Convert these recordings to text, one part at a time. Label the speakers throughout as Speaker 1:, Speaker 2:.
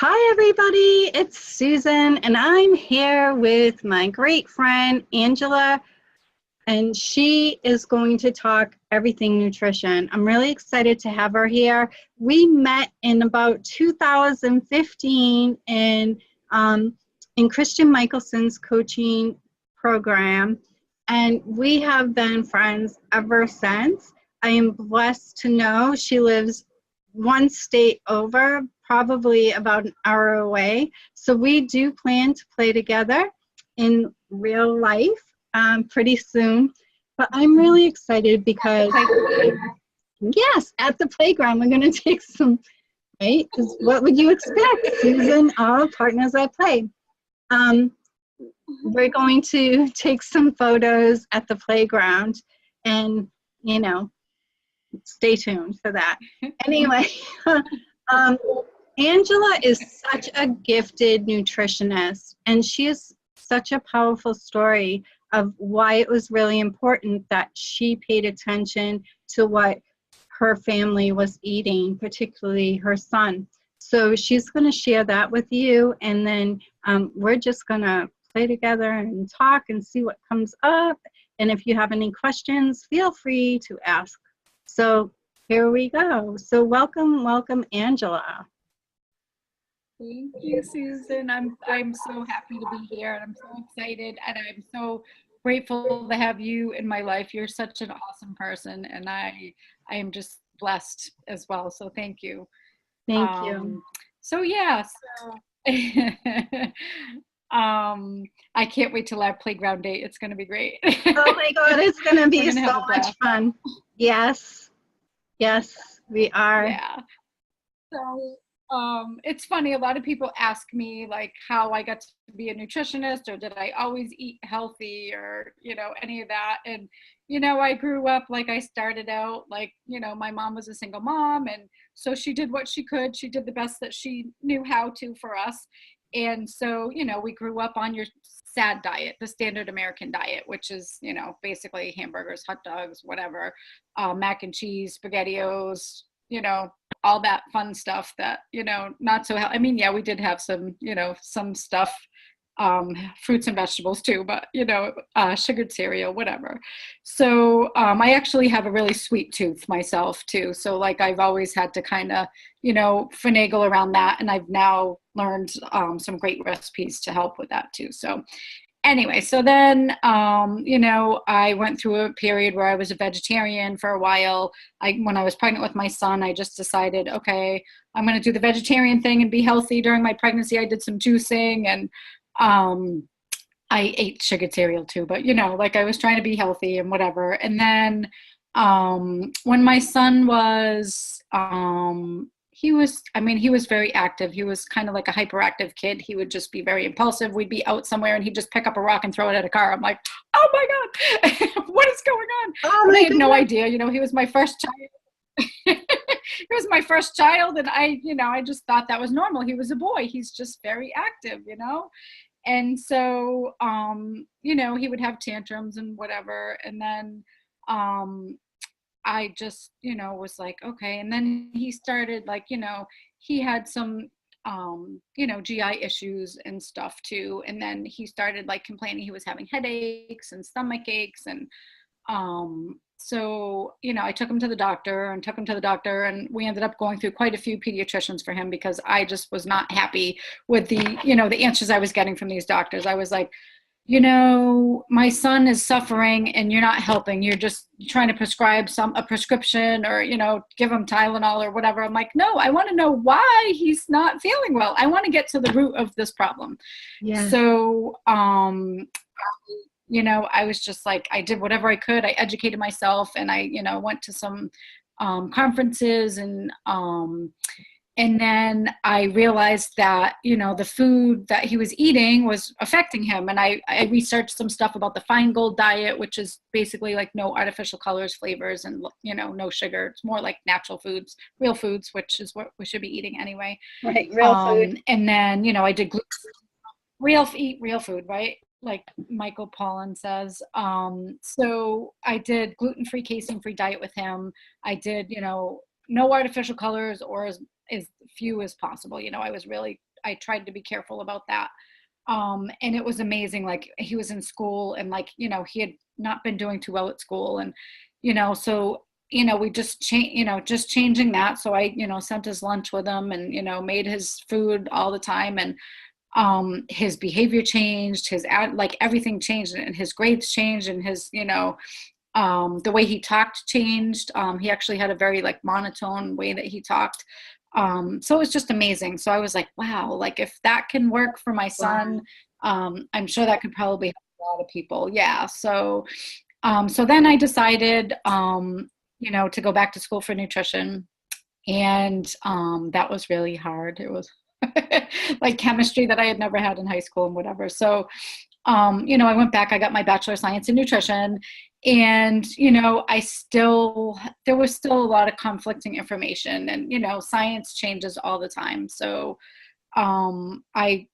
Speaker 1: Hi, everybody. It's Susan, and I'm here with my great friend, Angela, and she is going to talk everything nutrition. I'm really excited to have her here. We met in about 2015 in Christian Michelson's coaching program, and we have been friends ever since. I am blessed to know she lives one state over, probably about an hour away. So we do plan to play together in real life pretty soon. But I'm really excited because, yes, at the playground, we're going to take some, right? Because what would you expect, Susan, all partners I play. We're going to take some photos at the playground and, stay tuned for that. Anyway, Angela is such a gifted nutritionist, and she has such a powerful story of why it was really important that she paid attention to what her family was eating, particularly her son. So she's going to share that with you, and then we're just going to play together and talk and see what comes up. And if you have any questions, feel free to ask. So here we go. So welcome, Angela.
Speaker 2: Thank you, Susan. I'm so happy to be here, and I'm so excited, and I'm so grateful to have you in my life. You're such an awesome person, and I am just blessed as well. So thank you.
Speaker 1: Thank you.
Speaker 2: So yeah, I can't wait till our playground date. It's going to be great.
Speaker 1: Oh my God, it's going to be so much fun. Yes, we are.
Speaker 2: Yeah. So it's funny. A lot of people ask me like how I got to be a nutritionist, or did I always eat healthy, or any of that. And I grew up, like, I started out like, my mom was a single mom, and so she did what she could. She did the best that she knew how to for us. And so, we grew up on your SAD diet, the standard American diet, which is, basically hamburgers, hot dogs, whatever, mac and cheese, SpaghettiOs, all that fun stuff that, not so, I mean, yeah, we did have some, some stuff, fruits and vegetables too, but, sugared cereal, whatever. So I actually have a really sweet tooth myself too. So like I've always had to kind of, finagle around that. And I've now learned some great recipes to help with that too. So anyway, so then, I went through a period where I was a vegetarian for a while. When I was pregnant with my son, I just decided, okay, I'm going to do the vegetarian thing and be healthy. During my pregnancy, I did some juicing, and I ate sugared cereal too, but like I was trying to be healthy and whatever. And then when my son was, he was very active. He was kind of like a hyperactive kid. He would just be very impulsive. We'd be out somewhere and he'd just pick up a rock and throw it at a car. I'm like, oh my God, what is going on? I had no idea. He was my first child. He was my first child. And I just thought that was normal. He was a boy. He's just very active, And so, he would have tantrums and whatever. And then, I just, was like, okay. And then he started like, he had some, GI issues and stuff too. And then he started like complaining he was having headaches and stomach aches. And so, I took him to the doctor, and we ended up going through quite a few pediatricians for him, because I just was not happy with the, the answers I was getting from these doctors. I was like, my son is suffering and you're not helping. You're just trying to prescribe a prescription, or, give him Tylenol or whatever. I'm like, no, I want to know why he's not feeling well. I want to get to the root of this problem. Yeah. So, I was just like, I did whatever I could. I educated myself, and I, went to some conferences, and then I realized that, the food that he was eating was affecting him. And I researched some stuff about the Feingold diet, which is basically like no artificial colors, flavors, and, no sugar. It's more like natural foods, real foods, which is what we should be eating anyway.
Speaker 1: Right, real food.
Speaker 2: And then, I did eat real food, right? Like Michael Pollan says. So I did gluten-free, casein-free diet with him. I did, no artificial colors, or as few as possible. I tried to be careful about that. And it was amazing. Like, he was in school, and like, he had not been doing too well at school. And, so, we just just changing that. So I, sent his lunch with him, and, made his food all the time. And his behavior changed, like everything changed, and his grades changed, and his, the way he talked changed. He actually had a very like monotone way that he talked. So it was just amazing. So I was like, wow, like if that can work for my son, I'm sure that could probably help a lot of people. Yeah. So then I decided, to go back to school for nutrition. And that was really hard. It was like chemistry that I had never had in high school and whatever. So, I went back, I got my Bachelor of Science in Nutrition, and, there was still a lot of conflicting information, and, science changes all the time. So, I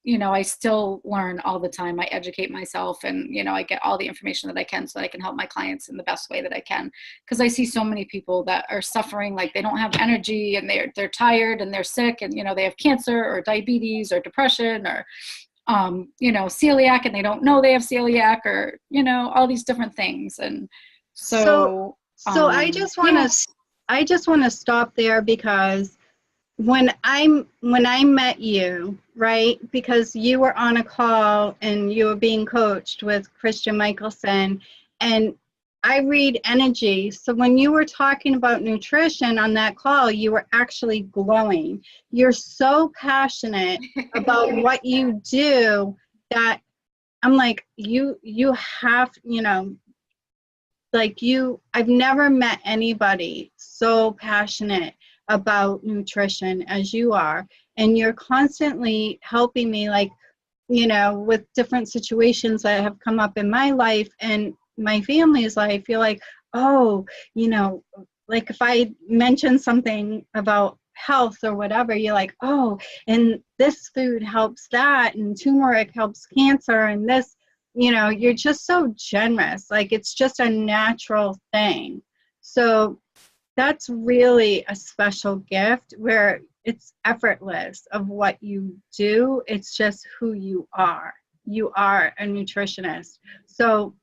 Speaker 2: still learn all the time. I educate myself, and, I get all the information that I can so that I can help my clients in the best way that I can. Because I see so many people that are suffering, like they don't have energy, and they're tired, and they're sick, and, they have cancer or diabetes or depression or, celiac, and they don't know they have celiac, or, all these different things. And so,
Speaker 1: I just want to stop there, because when I met you, right, because you were on a call and you were being coached with Christian Michelson, and I read energy. So when you were talking about nutrition on that call, you were actually glowing. You're so passionate about what you do that I'm like, you have, I've never met anybody so passionate about nutrition as you are. And you're constantly helping me, like, with different situations that have come up in my life and my family's life. You're like, oh, like if I mention something about health or whatever, you're like, oh, and this food helps that, and turmeric helps cancer, and this, you're just so generous. Like, it's just a natural thing. So that's really a special gift, where it's effortless of what you do. It's just who you are. You are a nutritionist. So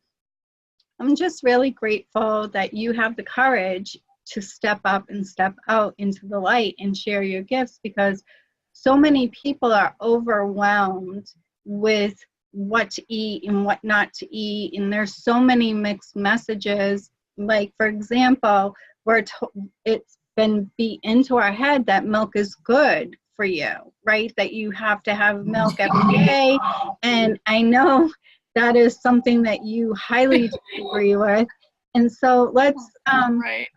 Speaker 1: I'm just really grateful that you have the courage to step up and step out into the light and share your gifts, because so many people are overwhelmed with what to eat and what not to eat. And there's so many mixed messages. Like, for example, it's been beat into our head that milk is good for you, right? That you have to have milk every day. And I know that is something that you highly disagree with. And so let's,
Speaker 2: right.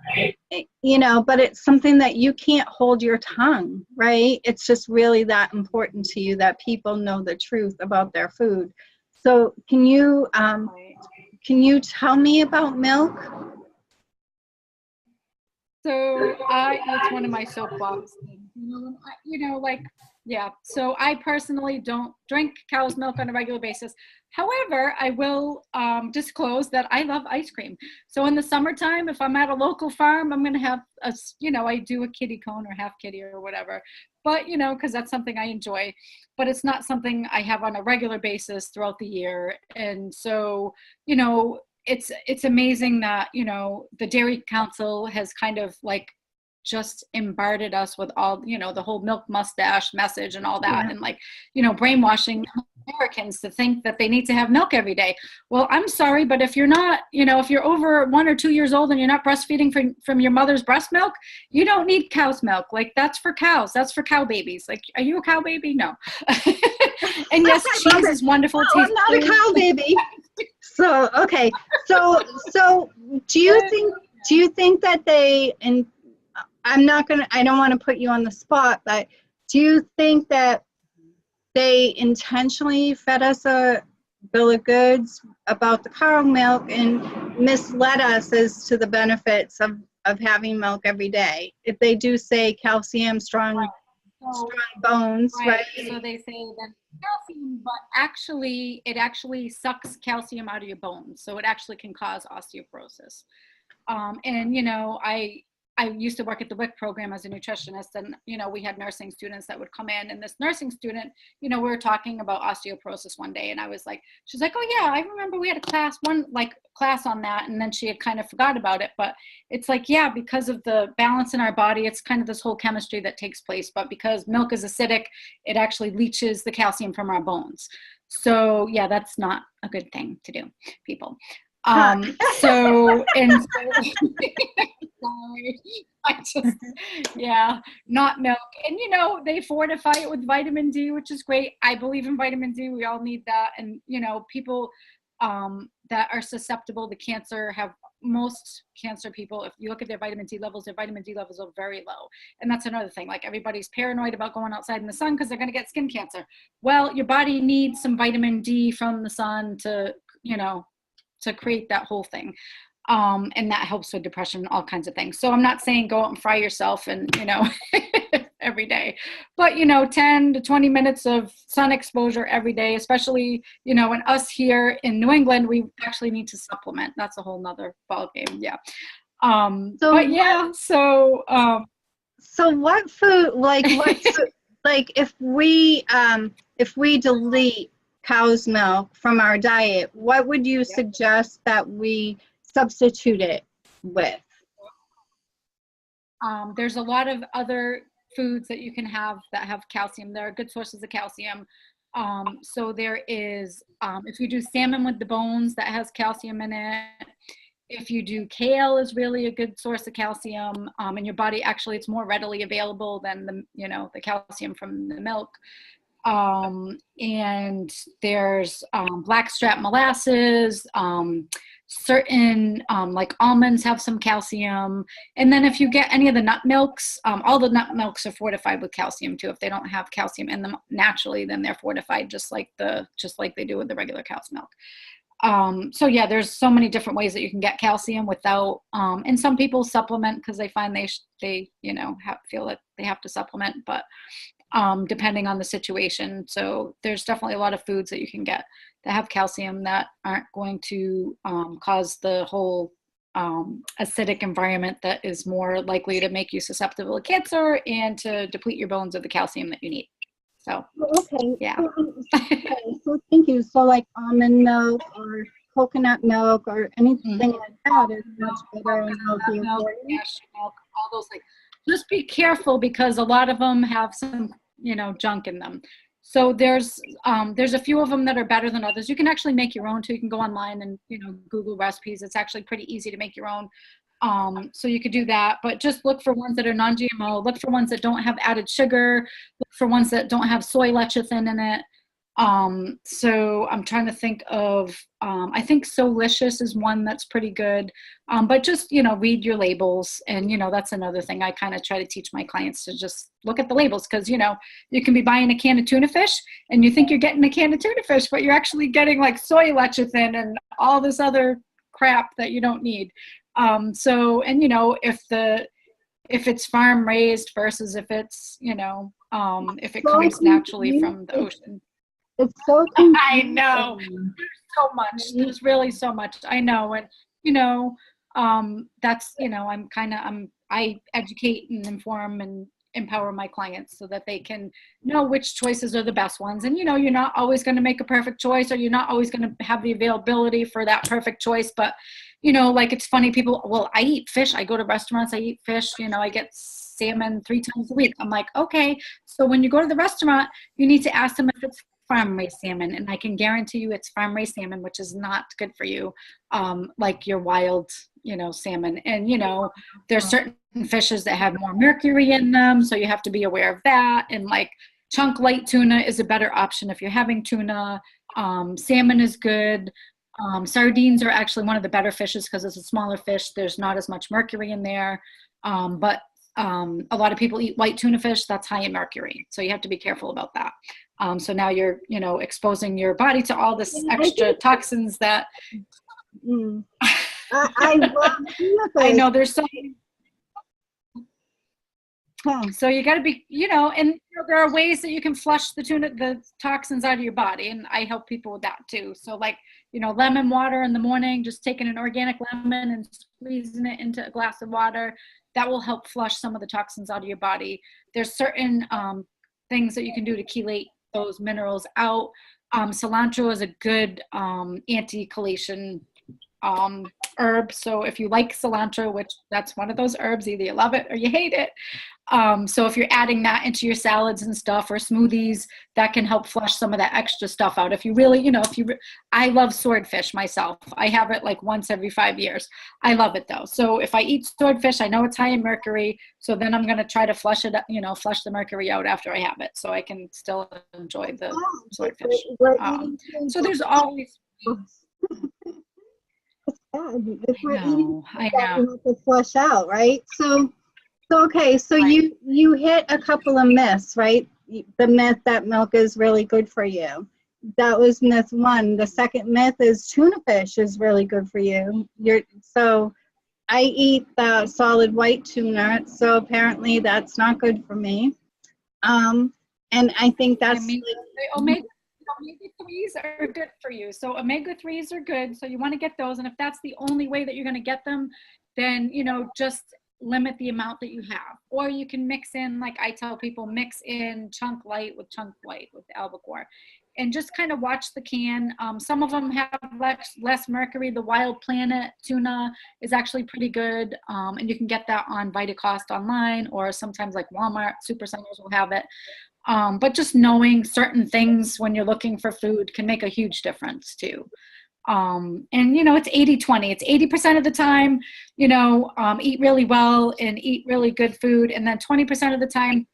Speaker 1: but it's something that you can't hold your tongue, right? It's just really that important to you that people know the truth about their food. So can you tell me about milk?
Speaker 2: So it's one of my soapbox things, so I personally don't drink cow's milk on a regular basis. However, I will disclose that I love ice cream. So in the summertime, if I'm at a local farm, I'm going to have I do a kitty cone or half kitty or whatever, but, because that's something I enjoy, but it's not something I have on a regular basis throughout the year. And so, it's amazing that, the Dairy Council has kind of like just bombarded us with all, the whole milk mustache message and all that. Yeah. And like, brainwashing Americans to think that they need to have milk every day. Well, I'm sorry, but if you're not, if you're over 1 or 2 years old and you're not breastfeeding from your mother's breast milk, you don't need cow's milk. Like, that's for cows. That's for cow babies. Like, are you a cow baby? No. And yes, cheese is wonderful.
Speaker 1: No, I'm not a cow baby. So, okay. So do you think that they, and I don't want to put you on the spot, but do you think that they intentionally fed us a bill of goods about the cow milk and misled us as to the benefits of having milk every day? If they do say calcium, strong bones, right?
Speaker 2: So they say that calcium, but actually, it actually sucks calcium out of your bones. So it actually can cause osteoporosis. And, I used to work at the WIC program as a nutritionist, and, we had nursing students that would come in, and this nursing student, we were talking about osteoporosis one day, and I was like, she's like, oh yeah, I remember we had a class on that, and then she had kind of forgot about it. But it's like, yeah, because of the balance in our body, it's kind of this whole chemistry that takes place. But because milk is acidic, it actually leaches the calcium from our bones. So yeah, that's not a good thing to do, people. So sorry, not milk. And, they fortify it with vitamin D, which is great. I believe in vitamin D. We all need that. And, people that are susceptible to cancer most cancer people, if you look at their vitamin D levels are very low. And that's another thing. Like, everybody's paranoid about going outside in the sun because they're going to get skin cancer. Well, your body needs some vitamin D from the sun to create that whole thing. And that helps with depression, all kinds of things. So I'm not saying go out and fry yourself and, every day, but, 10 to 20 minutes of sun exposure every day, especially, and us here in New England, we actually need to supplement. That's a whole nother ball game. Yeah. So
Speaker 1: what food, like if we delete cow's milk from our diet, what would you suggest that we substitute it with?
Speaker 2: There's a lot of other foods that you can have that have calcium. There are good sources of calcium. So there is, if you do salmon with the bones, that has calcium in it. If you do kale, is really a good source of calcium. In your body, actually, it's more readily available than the calcium from the milk. And there's blackstrap molasses, certain like almonds have some calcium. And then if you get any of the nut milks, all the nut milks are fortified with calcium too. If they don't have calcium in them naturally, then they're fortified just like they do with the regular cow's milk. So yeah, there's so many different ways that you can get calcium without, and some people supplement because they find they feel that they have to supplement, but depending on the situation. So there's definitely a lot of foods that you can get that have calcium that aren't going to cause the whole acidic environment that is more likely to make you susceptible to cancer and to deplete your bones of the calcium that you need. So,
Speaker 1: okay.
Speaker 2: Yeah.
Speaker 1: So thank you. So like almond milk or coconut milk or anything like that is much better and healthier for you.
Speaker 2: Cashew milk, all those things. Just be careful because a lot of them have some, junk in them. So there's a few of them that are better than others. You can actually make your own too. You can go online and, Google recipes. It's actually pretty easy to make your own. So you could do that, but just look for ones that are non-GMO, look for ones that don't have added sugar, look for ones that don't have soy lecithin in it. So I'm trying to think of, I think Solicious is one that's pretty good. But just, read your labels. And, that's another thing I kind of try to teach my clients to just look at the labels. Cause you can be buying a can of tuna fish and you think you're getting a can of tuna fish, but you're actually getting like soy lecithin and all this other crap that you don't need. So, and if it's farm raised versus if it's, if it comes naturally from the ocean.
Speaker 1: It's so
Speaker 2: I know. There's so much. There's really so much. I know. And, that's, I educate and inform and empower my clients so that they can know which choices are the best ones. And, you're not always going to make a perfect choice or you're not always going to have the availability for that perfect choice. But, like it's funny, people, well, I eat fish. I go to restaurants, I eat fish, I get salmon 3 times a week. I'm like, okay. So when you go to the restaurant, you need to ask them if it's farm-raised salmon, and I can guarantee you it's farm-raised salmon, which is not good for you, like your wild, salmon. And, there's certain fishes that have more mercury in them, so you have to be aware of that. And like chunk light tuna is a better option if you're having tuna. Salmon is good. Sardines are actually one of the better fishes because it's a smaller fish. There's not as much mercury in there, but a lot of people eat white tuna fish that's high in mercury, so you have to be careful about that. So now you're exposing your body to all this extra toxins that
Speaker 1: I love
Speaker 2: I know there's so so you got to be and there are ways that you can flush the toxins out of your body, and I help people with that too. So like lemon water in the morning, just taking an organic lemon and squeezing it into a glass of water, that will help flush some of the toxins out of your body. There's certain things that you can do to chelate those minerals out. Cilantro is a good anti-chelation herb. So if you like cilantro, which that's one of those herbs, either you love it or you hate it. So if you're adding that into your salads and stuff or smoothies, that can help flush some of that extra stuff out. If you really, I love swordfish myself. I have it like once every 5 years. I love it though. So if I eat swordfish, I know it's high in mercury. So then I'm going to try to flush it, flush the mercury out after I have it, so I can still enjoy the swordfish. So there's always.
Speaker 1: If we're eating,
Speaker 2: I know.
Speaker 1: We have to flush out, right? So okay, so right. you hit a couple of myths, right? The myth that milk is really good for you. That was myth one. The second myth is tuna fish is really good for you. So I eat the solid white tuna, so apparently that's not good for me. And I think that's
Speaker 2: omega-3s are good for you. So omega-3s are good. So you want to get those. And if that's the only way that you're going to get them, then, just limit the amount that you have. Or you can mix in, like I tell people, mix in chunk light with chunk white with the albacore. And just kind of watch the can. Some of them have less mercury. The Wild Planet tuna is actually pretty good. And you can get that on Vitacost online, or sometimes like Walmart, Supercenters will have it. But just knowing certain things when you're looking for food can make a huge difference too. And it's 80-20. It's 80% of the time, eat really well and eat really good food. And then 20% of the time,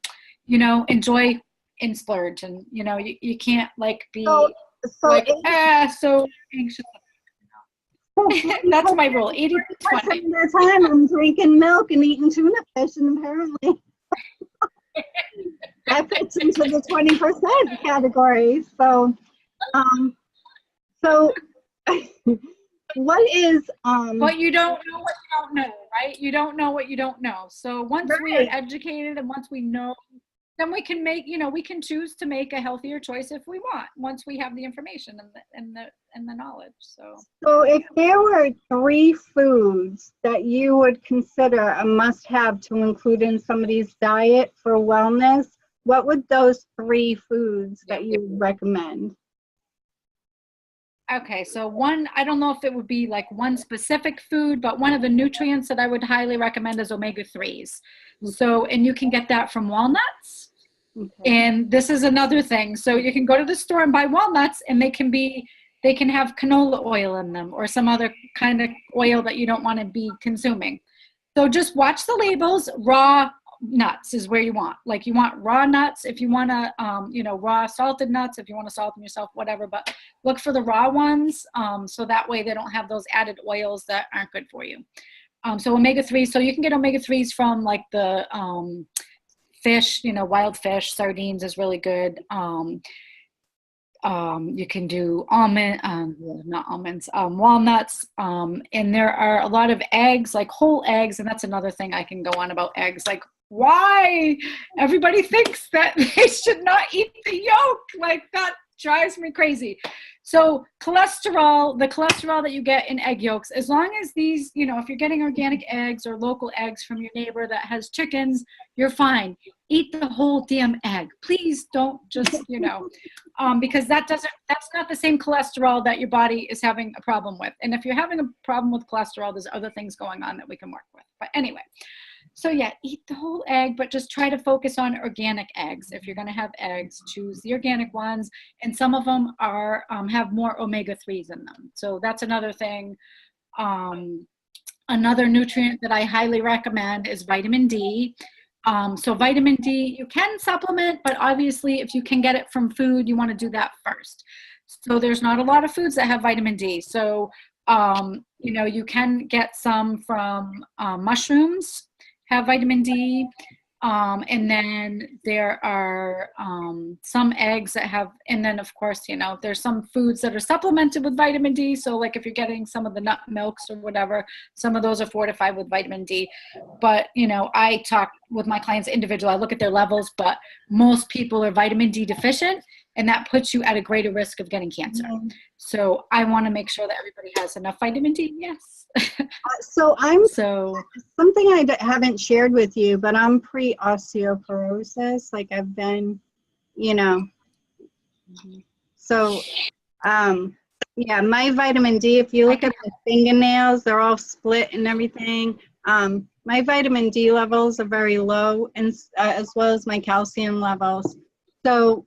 Speaker 2: enjoy and splurge. And, you can't be so anxious. That's my rule, 80-20.
Speaker 1: The time I'm drinking milk and eating tuna fish, and apparently that fits into the 20% category. So what is
Speaker 2: but you don't know what you don't know, right? You don't know what you don't know. So once we are educated and once we know, then we can make, we can choose to make a healthier choice if we want, once we have the information and the knowledge. So
Speaker 1: if there were 3 foods that you would consider a must-have to include in somebody's diet for wellness, what would those 3 foods that you would recommend?
Speaker 2: Okay, so one, I don't know if it would be like one specific food, but one of the nutrients that I would highly recommend is omega-3s. So, and you can get that from walnuts. Okay. And this is another thing. So you can go to the store and buy walnuts, and they can have canola oil in them or some other kind of oil that you don't want to be consuming. So just watch the labels. Raw nuts is where you want. Like you want raw nuts if you want to, raw salted nuts if you want to salt them yourself, whatever. But look for the raw ones, so that way they don't have those added oils that aren't good for you. So omega-3, so you can get omega-3s from like the fish, wild fish, sardines is really good. You can do walnuts. And there are a lot of eggs, like whole eggs. And that's another thing I can go on about eggs. Like, why everybody thinks that they should not eat the yolk. Like, that drives me crazy. So the cholesterol that you get in egg yolks, as long as these, if you're getting organic eggs or local eggs from your neighbor that has chickens, you're fine. Eat the whole damn egg. Please don't just, because that's not the same cholesterol that your body is having a problem with. And if you're having a problem with cholesterol, there's other things going on that we can work with. But anyway, so yeah, eat the whole egg, but just try to focus on organic eggs. If you're going to have eggs, choose the organic ones. And some of them have more omega-3s in them. So that's another thing. Another nutrient that I highly recommend is vitamin D. So vitamin D, you can supplement, but obviously if you can get it from food, you want to do that first. So there's not a lot of foods that have vitamin D. So, you can get some from mushrooms, have vitamin D. And then there are some eggs that have, and then of course, there's some foods that are supplemented with vitamin D. So like if you're getting some of the nut milks or whatever, some of those are fortified with vitamin D. But, I talk with my clients individually, I look at their levels, but most people are vitamin D deficient. and that puts you at a greater risk of getting cancer.
Speaker 1: Mhm.
Speaker 2: So I want to make sure that everybody has enough vitamin D. Yes.
Speaker 1: So I'm
Speaker 2: So
Speaker 1: something haven't shared with you, but I'm pre-osteoporosis. Like I've been, you know, so yeah, my vitamin D, if you look at the fingernails, they're all split and everything. My vitamin D levels are very low, and as well as my calcium levels. So,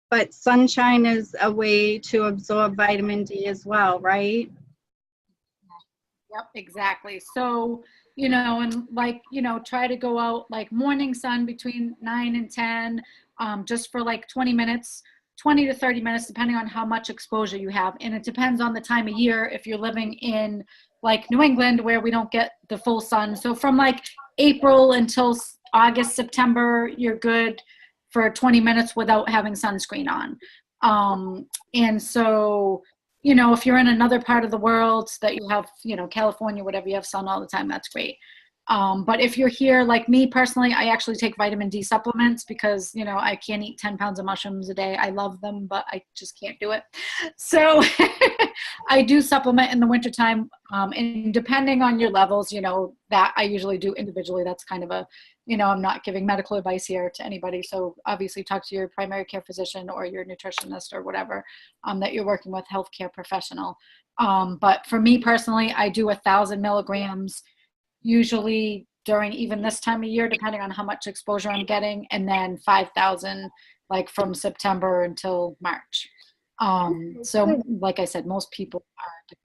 Speaker 1: but sunshine is a way to absorb vitamin D as well, right?
Speaker 2: yep, exactly. So, and like, try to go out like morning sun between 9 and 10, just for like 20 minutes, 20 to 30 minutes, depending on how much exposure you have. And it depends on the time of year if you're living in like New England where we don't get the full sun. So from like April until August, September, you're good for 20 minutes without having sunscreen on. And so, if you're in another part of the world that you have, California, whatever, you have sun all the time, that's great. But if you're here, like me personally, I actually take vitamin D supplements because, I can't eat 10 pounds of mushrooms a day. I love them, but I just can't do it. So I do supplement in the wintertime. And depending on your levels, that I usually do individually. That's kind of I'm not giving medical advice here to anybody. So obviously talk to your primary care physician or your nutritionist or whatever that you're working with, healthcare professional. But for me personally, I do 1,000 milligrams usually during even this time of year, depending on how much exposure I'm getting, and then 5,000 like from September until March. So like I said, most people are,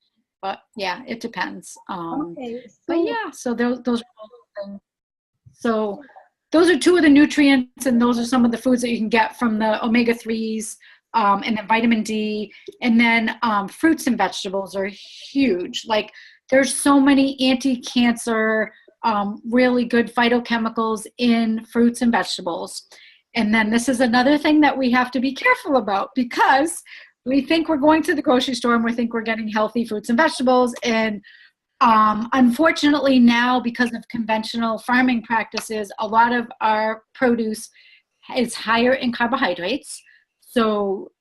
Speaker 2: but yeah, it depends.
Speaker 1: Okay,
Speaker 2: But yeah, so those are all the things. So those are two of the nutrients, and those are some of the foods that you can get from the omega-3s, and then vitamin D. And then fruits and vegetables are huge. Like there's so many anti-cancer, really good phytochemicals in fruits and vegetables. And then this is another thing that we have to be careful about, because we think we're going to the grocery store and we think we're getting healthy fruits and vegetables. And unfortunately now, because of conventional farming practices, a lot of our produce is higher in carbohydrates. So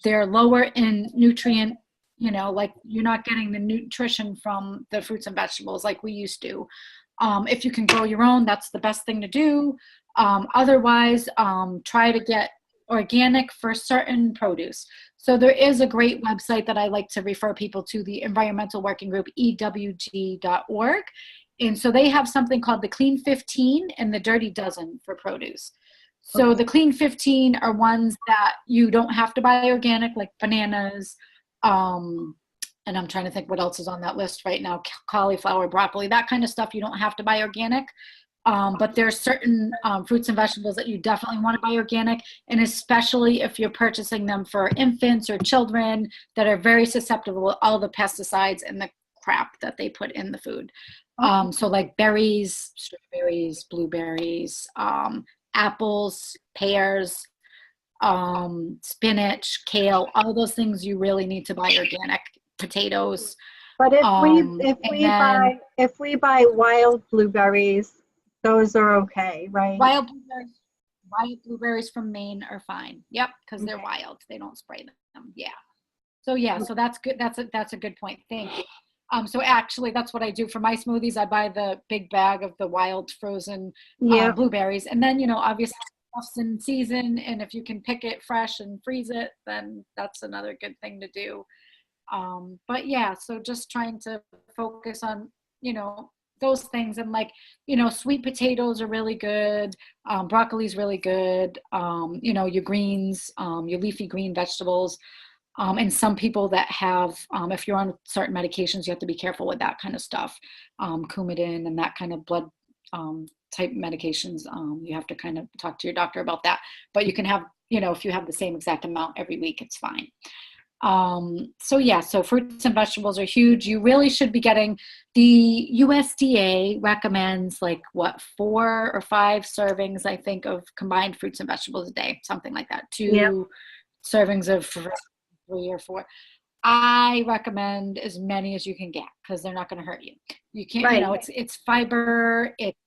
Speaker 2: they're lower in nutrient, like you're not getting the nutrition from the fruits and vegetables like we used to. If you can grow your own, that's the best thing to do. Otherwise, try to get organic for certain produce. So there is a great website that I like to refer people to, the Environmental Working Group, EWG.org. And so they have something called the Clean 15 and the Dirty Dozen for produce. So the Clean 15 are ones that you don't have to buy organic, like bananas, and I'm trying to think what else is on that list right now, cauliflower, broccoli, that kind of stuff you don't have to buy organic. But there's certain fruits and vegetables that you definitely want to buy organic, and especially if you're purchasing them for infants or children that are very susceptible to all the pesticides and the crap that they put in the food. So like berries, strawberries, blueberries, apples, pears, spinach, kale, all those things you really need to buy organic. Potatoes.
Speaker 1: But if we buy wild blueberries, those are okay, right?
Speaker 2: Wild blueberries from Maine are fine. Yep, because they're wild. They don't spray them. Yeah. So that's good. That's a good point. Thank you. So actually, that's what I do for my smoothies. I buy the big bag of the wild frozen blueberries, and then obviously stuff's in season, and if you can pick it fresh and freeze it, then that's another good thing to do. But yeah, so just trying to focus on those things, and like sweet potatoes are really good, broccoli's really good, your greens, your leafy green vegetables. And some people that have, if you're on certain medications, you have to be careful with that kind of stuff. Coumadin and that kind of blood type medications, you have to kind of talk to your doctor about that. But you can have, if you have the same exact amount every week, it's fine. So fruits and vegetables are huge. You really should be getting, the USDA recommends 4 or 5 servings, I think, of combined fruits and vegetables a day, something like that. 2 servings of 3 or 4. I recommend as many as you can get because they're not going to hurt you. You can't, it's fiber, it's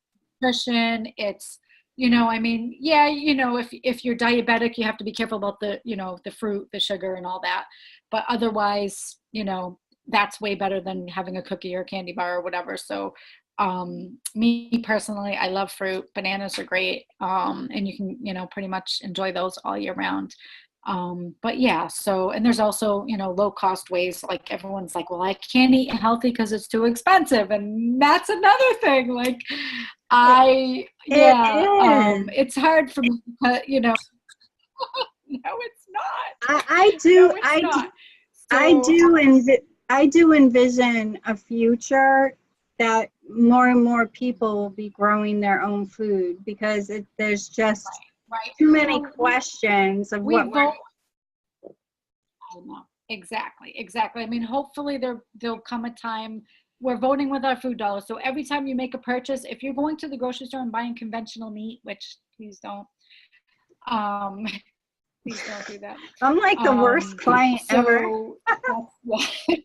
Speaker 2: nutrition, it's you know, I mean, yeah, you know, if you're diabetic, you have to be careful about the, you know, the fruit, the sugar and all that. But otherwise, you know, that's way better than having a cookie or a candy bar or whatever. So me personally, I love fruit. Bananas are great. And you can, you know, pretty much enjoy those all year round. But yeah, so, and there's also, you know, low cost ways, like everyone's like, well, I can't eat healthy because it's too expensive. And that's another thing. Like
Speaker 1: It
Speaker 2: yeah,
Speaker 1: is.
Speaker 2: it's hard for me, you know, no, it's not.
Speaker 1: I
Speaker 2: No,
Speaker 1: do.
Speaker 2: it's not.
Speaker 1: I
Speaker 2: So,
Speaker 1: do. I do envision a future that more and more people will be growing their own food because there's just
Speaker 2: right.
Speaker 1: too
Speaker 2: You
Speaker 1: many
Speaker 2: know,
Speaker 1: questions of
Speaker 2: we
Speaker 1: what we're.
Speaker 2: vote. I know. Exactly. Exactly. I mean, hopefully there'll come a time we're voting with our food dollars. So every time you make a purchase, if you're going to the grocery store and buying conventional meat, which please don't, um, please don't do that.
Speaker 1: I'm like the worst client ever.
Speaker 2: So yeah.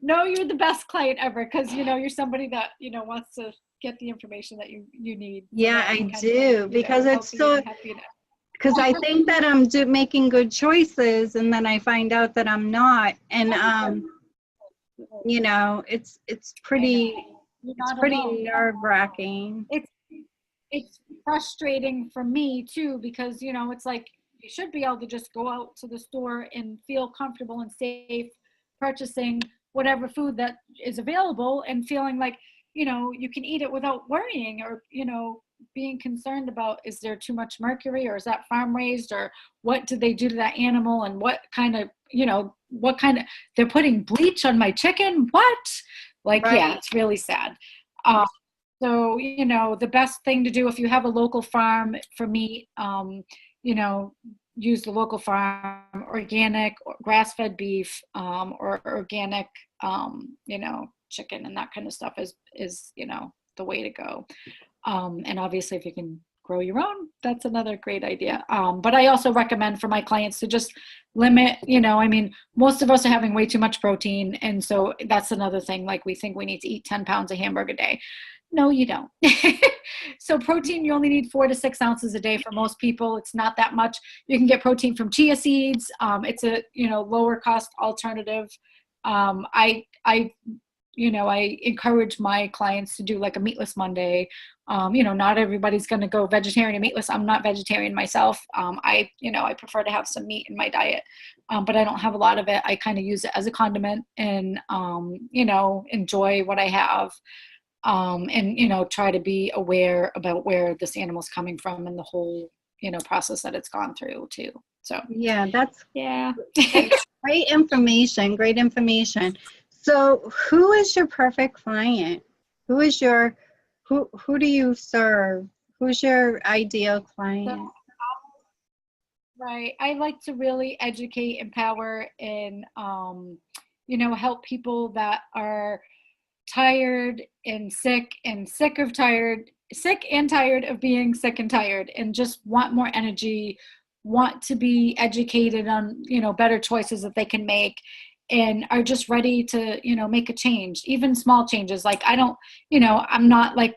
Speaker 2: No, you're the best client ever because you know you're somebody that you know wants to get the information that you need. So
Speaker 1: Yeah,
Speaker 2: that
Speaker 1: I
Speaker 2: you can
Speaker 1: do
Speaker 2: be, you
Speaker 1: because
Speaker 2: know,
Speaker 1: it's
Speaker 2: healthy
Speaker 1: so.
Speaker 2: and happy.
Speaker 1: Because I think that I'm making good choices, and then I find out that I'm not, and you know, it's
Speaker 2: I know.
Speaker 1: pretty
Speaker 2: You're
Speaker 1: it's
Speaker 2: not
Speaker 1: pretty
Speaker 2: alone.
Speaker 1: nerve-wracking.
Speaker 2: It's frustrating for me too because you know it's like you should be able to just go out to the store and feel comfortable and safe purchasing whatever food that is available and feeling like you know you can eat it without worrying or you know being concerned about is there too much mercury or is that farm raised or what did they do to that animal and what kind of you know what kind of they're putting bleach on my chicken what like yeah
Speaker 1: Right.
Speaker 2: it's really sad. um, so, you know, the best thing to do if you have a local farm for meat, you know, use the local farm, organic, grass-fed beef, or organic, you know, chicken and that kind of stuff is, you know, the way to go. And obviously if you can grow your own, that's another great idea. But I also recommend for my clients to just limit, you know, I mean, most of us are having way too much protein. And so that's another thing. Like we think we need to eat 10 pounds of hamburger a day. No, you don't. So protein, you only need 4 to 6 ounces a day for most people. It's not that much. You can get protein from chia seeds. It's a, you know, lower cost alternative. I you know, I encourage my clients to do like a meatless Monday. You know, not everybody's going to go vegetarian and meatless. I'm not vegetarian myself. You know, I prefer to have some meat in my diet, but I don't have a lot of it. I kind of use it as a condiment and, you know, enjoy what I have. And, you know, try to be aware about where this animal's coming from and the whole, you know, process that it's gone through too. So,
Speaker 1: Yeah, that's
Speaker 2: yeah.
Speaker 1: great information. Great information. So, who is your perfect client? Who is your who do you serve? Who's your ideal client?
Speaker 2: So, right. I like to really educate, empower, and you know, help people that are tired and sick of tired, sick and tired of being sick and tired, and just want more energy, want to be educated on, you know, better choices that they can make, and are just ready to, you know, make a change, even small changes. Like I don't, you know, I'm not like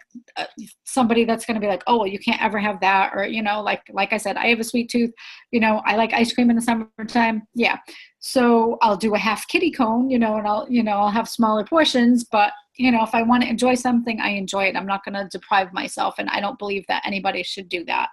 Speaker 2: somebody that's going to be like, oh, well, you can't ever have that, or you know, like I said, I have a sweet tooth. You know, I like ice cream in the summertime. Yeah, so I'll do a half kitty cone, you know, and I'll have smaller portions, but you know, if I want to enjoy something, I enjoy it. I'm not going to deprive myself, and I don't believe that anybody should do that.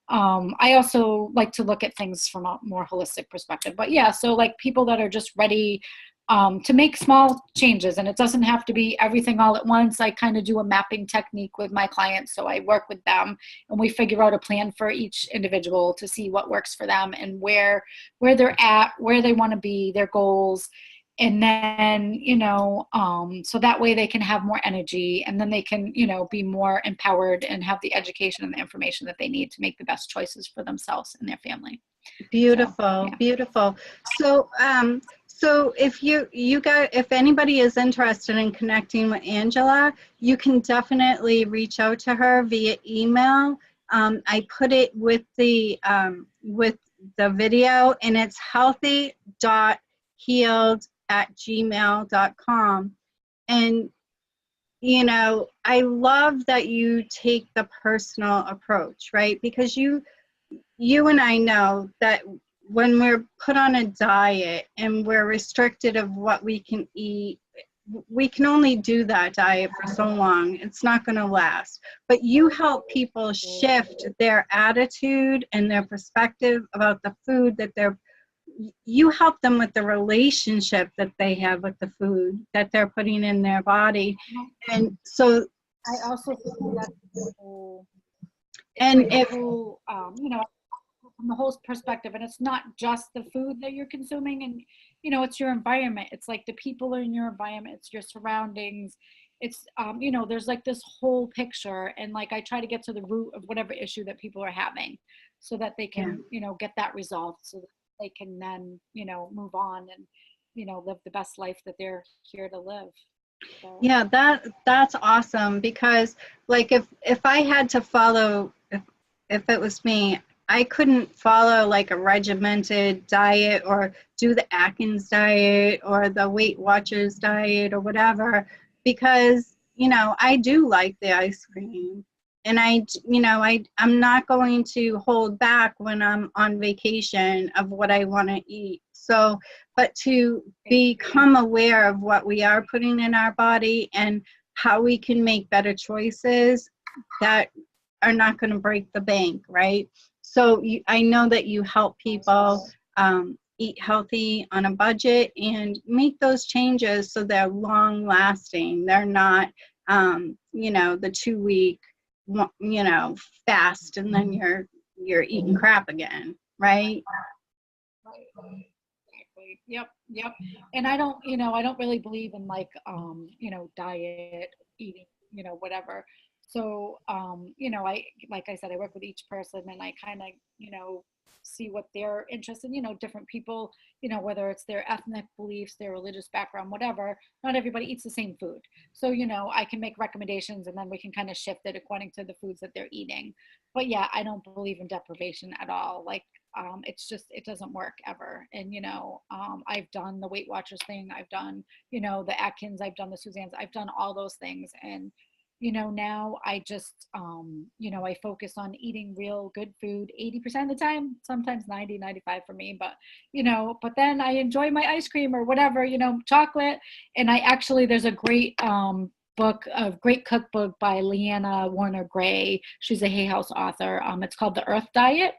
Speaker 2: I also like to look at things from a more holistic perspective. But yeah, so like people that are just ready to make small changes, and it doesn't have to be everything all at once. I kind of do a mapping technique with my clients. So I work with them and we figure out a plan for each individual to see what works for them and where they're at, where they want to be, their goals. And then, you know, so that way they can have more energy and then they can, you know, be more empowered and have the education and the information that they need to make the best choices for themselves and their family.
Speaker 1: Beautiful,
Speaker 2: So, yeah.
Speaker 1: beautiful. So, so if anybody is interested in connecting with Angela, you can definitely reach out to her via email. I put it with the video, and it's healthy.healed@gmail.com. And I love that you take the personal approach, right? Because you and I know that when we're put on a diet and we're restricted of what we can eat, we can only do that diet for so long. It's not going to last. But you help people shift their attitude and their perspective about the food that you help them with the relationship that they have with the food that they're putting in their body. And so
Speaker 2: I also think that's the whole,
Speaker 1: and
Speaker 2: like
Speaker 1: if
Speaker 2: the whole, from the whole perspective, and it's not just the food that you're consuming, and it's your environment. It's like the people in your environment, it's your surroundings, it's there's like this whole picture, and like I try to get to the root of whatever issue that people are having, so that they can get that resolved, so that they can then move on and live the best life that they're here to live. So.
Speaker 1: Yeah, that's awesome, because like if I had to follow, if it was me, I couldn't follow like a regimented diet or do the Atkins diet or the Weight Watchers diet or whatever, because I do like the ice cream, and I'm not going to hold back when I'm on vacation of what I want to eat. So, but to become aware of what we are putting in our body and how we can make better choices that are not going to break the bank, right? So I know that you help people eat healthy on a budget and make those changes so they're long lasting. They're not, the 2 week, fast, and then you're eating crap again, right?
Speaker 2: Right. Exactly. Yep. And I don't really believe in like, diet eating, whatever. So, like I said, I work with each person, and I kind of, see what they're interested in. Different people, whether it's their ethnic beliefs, their religious background, whatever, not everybody eats the same food. So, I can make recommendations, and then we can kind of shift it according to the foods that they're eating. But yeah, I don't believe in deprivation at all. Like, it's just, it doesn't work ever. And I've done the Weight Watchers thing, I've done the Atkins, I've done the Suzanne's, I've done all those things. And now I just I focus on eating real good food 80% of the time, sometimes 90, 95 for me. But but then I enjoy my ice cream or whatever, chocolate. And I actually, there's a great great cookbook by Leanna Warner Gray. She's a Hay House author. It's called The Earth Diet,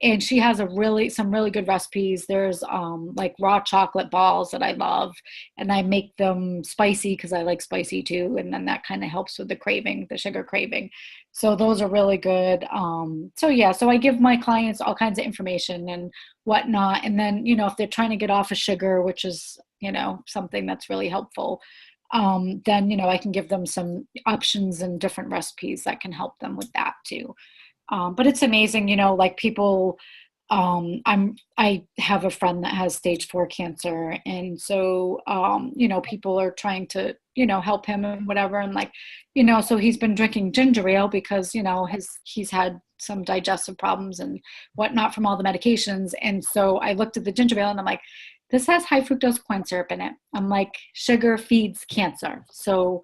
Speaker 2: and she has some really good recipes. There's like raw chocolate balls that I love, and I make them spicy because I like spicy too, and then that kind of helps with the craving, the sugar craving. So those are really good. So yeah, so I give my clients all kinds of information and whatnot, and then if they're trying to get off of sugar, which is something that's really helpful, then I can give them some options and different recipes that can help them with that too. But it's amazing, like people, I have a friend that has stage 4 cancer. And so, people are trying to, help him and whatever. And like, so he's been drinking ginger ale because, he's had some digestive problems and whatnot from all the medications. And so I looked at the ginger ale and I'm like, this has high fructose corn syrup in it. I'm like, sugar feeds cancer. So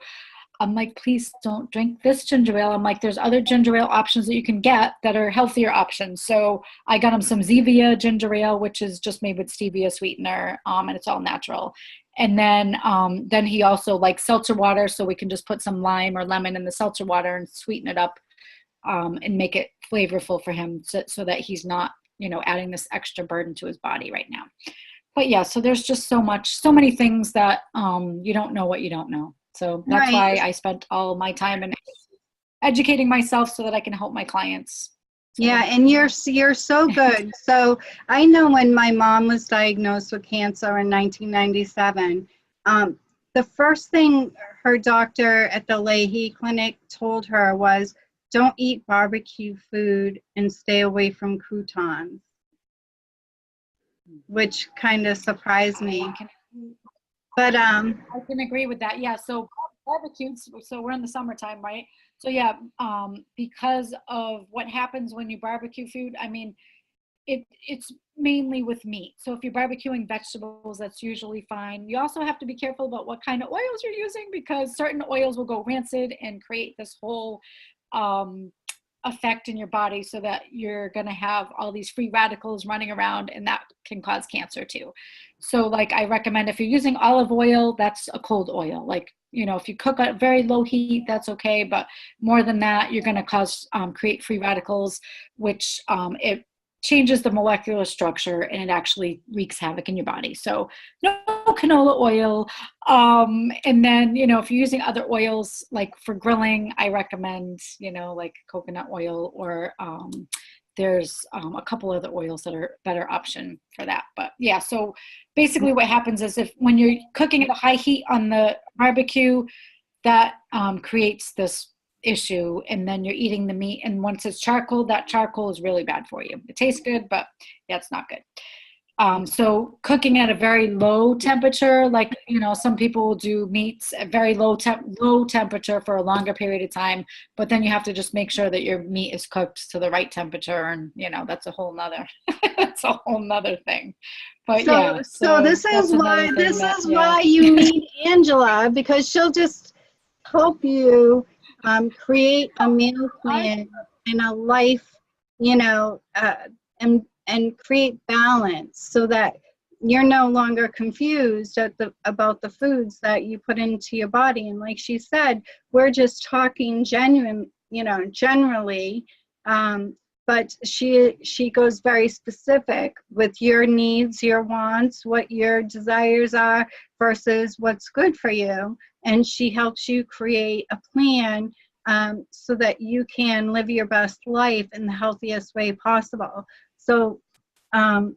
Speaker 2: I'm like, please don't drink this ginger ale. I'm like, there's other ginger ale options that you can get that are healthier options. So I got him some Zevia ginger ale, which is just made with stevia sweetener, and it's all natural. And then he also likes seltzer water, so we can just put some lime or lemon in the seltzer water and sweeten it up, and make it flavorful for him, so that he's not, adding this extra burden to his body right now. But yeah, so there's just so many things that you don't know what you don't know. So that's why I spent all my time in educating myself so that I can help my clients. So.
Speaker 1: Yeah, and you're so good. So I know when my mom was diagnosed with cancer in 1997, the first thing her doctor at the Leahy Clinic told her was, don't eat barbecue food and stay away from croutons, which kind of surprised me. But
Speaker 2: I can agree with that. Yeah. So barbecues. So we're in the summertime, right? So yeah, because of what happens when you barbecue food. I mean, it's mainly with meat. So if you're barbecuing vegetables, that's usually fine. You also have to be careful about what kind of oils you're using, because certain oils will go rancid and create this whole effect in your body, so that you're going to have all these free radicals running around, and that can cause cancer too. So like I recommend, if you're using olive oil, that's a cold oil. Like, you know, if you cook at very low heat, that's okay, but more than that, you're going to cause create free radicals, which it changes the molecular structure, and it actually wreaks havoc in your body. So no canola oil. And then, you know, if you're using other oils, like for grilling, I recommend, you know, like coconut oil, or there's a couple other oils that are better option for that. But yeah, so basically what happens is, if when you're cooking at a high heat on the barbecue, that creates this issue, and then you're eating the meat, and once it's charcoal, that charcoal is really bad for you. It tastes good, but yeah, it's not good. So cooking at a very low temperature, like, you know, some people will do meats at very low temperature for a longer period of time, but then you have to just make sure that your meat is cooked to the right temperature, and you know, that's a whole nother that's a whole nother thing. But
Speaker 1: So,
Speaker 2: yeah,
Speaker 1: so this is why you need Angela, because she'll just help you create a meal plan and a life, you know, and create balance, so that you're no longer confused about the foods that you put into your body. And like she said, we're just talking generally, but she goes very specific with your needs, your wants, what your desires are versus what's good for you. And she helps you create a plan so that you can live your best life in the healthiest way possible. So I'm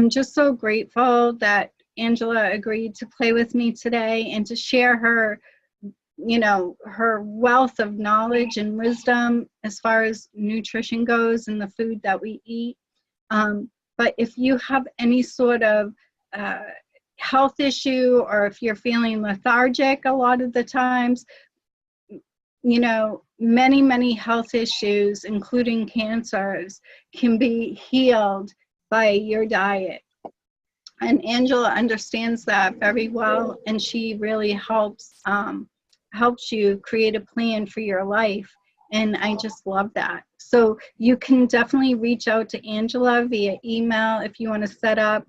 Speaker 1: just so grateful that Angela agreed to play with me today and to share her, you know, her wealth of knowledge and wisdom as far as nutrition goes and the food that we eat. But if you have any sort of health issue, or if you're feeling lethargic a lot of the times, you know, many health issues, including cancers, can be healed by your diet. And Angela understands that very well, and she really helps you create a plan for your life. And I just love that. So you can definitely reach out to Angela via email if you want to set up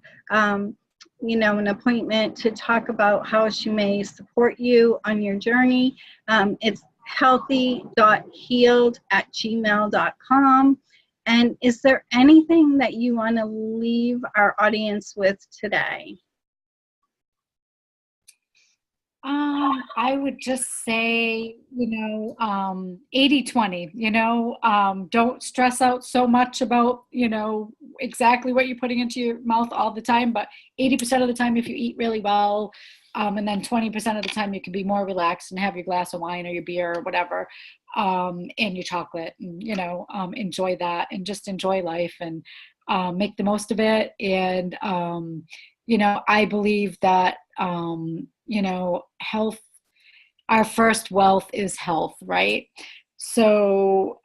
Speaker 1: you know, an appointment to talk about how she may support you on your journey. It's healthy.healed@gmail.com. And is there anything that you want to leave our audience with today?
Speaker 2: I would just say, you know, 80-20, you know, don't stress out so much about, you know, exactly what you're putting into your mouth all the time, but 80% of the time, if you eat really well, and then 20% of the time you can be more relaxed and have your glass of wine or your beer or whatever, and your chocolate, and, you know, enjoy that, and just enjoy life, and make the most of it. And, you know, I believe that, you know, health, our first wealth is health, right? So,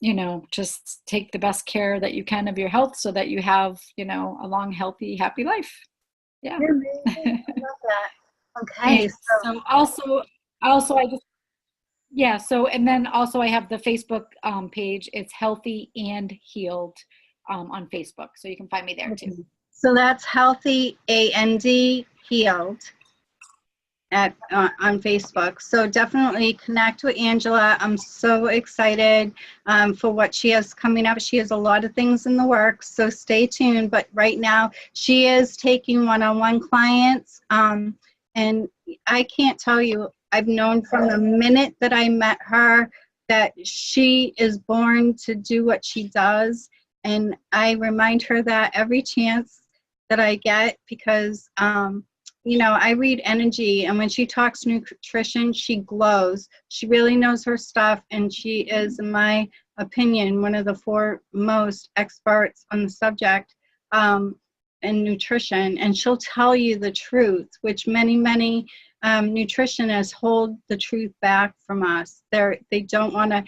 Speaker 2: you know, just take the best care that you can of your health, so that you have, you know, a long, healthy, happy life. Yeah.
Speaker 1: You're amazing. I love that. Okay.
Speaker 2: So I just, yeah. So, and then also I have the Facebook page. It's Healthy and Healed on Facebook. So you can find me there too.
Speaker 1: So that's Healthy and Healed on Facebook. So definitely connect with Angela. I'm so excited for what she has coming up. She has a lot of things in the works, so stay tuned. But right now, she is taking one-on-one clients. And I can't tell you, I've known from the minute that I met her that she is born to do what she does. And I remind her that every chance that I get, because you know, I read energy, and when she talks nutrition, she glows. She really knows her stuff, and she is, in my opinion, one of the foremost experts on the subject in nutrition. And she'll tell you the truth, which many nutritionists hold the truth back from us. They don't want to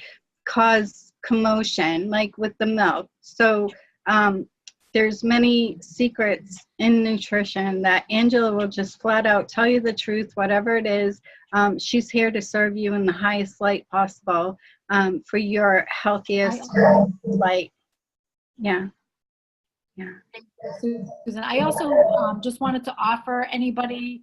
Speaker 1: cause commotion, like with the milk. So There's many secrets in nutrition that Angela will just flat out tell you the truth, whatever it is. She's here to serve you in the highest light possible, for your healthiest light. Yeah. Yeah.
Speaker 2: Thank you, Susan. I also just wanted to offer anybody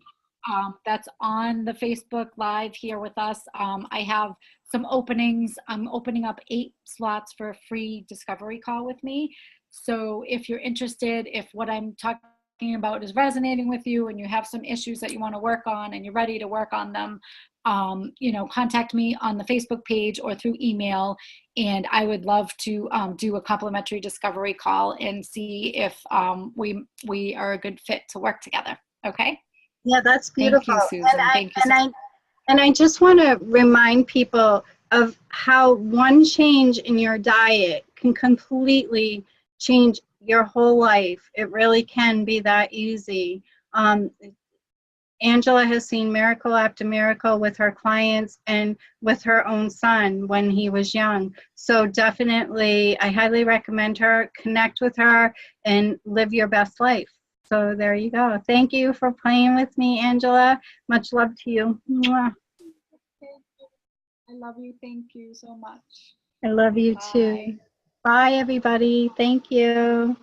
Speaker 2: that's on the Facebook Live here with us, I have some openings. I'm opening up 8 slots for a free discovery call with me. So if you're interested, if what I'm talking about is resonating with you and you have some issues that you want to work on and you're ready to work on them, contact me on the Facebook page or through email, and I would love to do a complimentary discovery call and see if we are a good fit to work together. Okay.
Speaker 1: Yeah, that's beautiful.
Speaker 2: Thank you, Susan. Thank you.
Speaker 1: And I just want to remind people of how one change in your diet can completely change your whole life. It really can be that easy. Angela has seen miracle after miracle with her clients and with her own son when he was young. So definitely, I highly recommend her. Connect with her and live your best life. So there you go. Thank you for playing with me, Angela. Much love to you. Mwah.
Speaker 2: I love you. Thank you so much.
Speaker 1: I love you
Speaker 2: Bye.
Speaker 1: too. Bye, everybody. Thank you.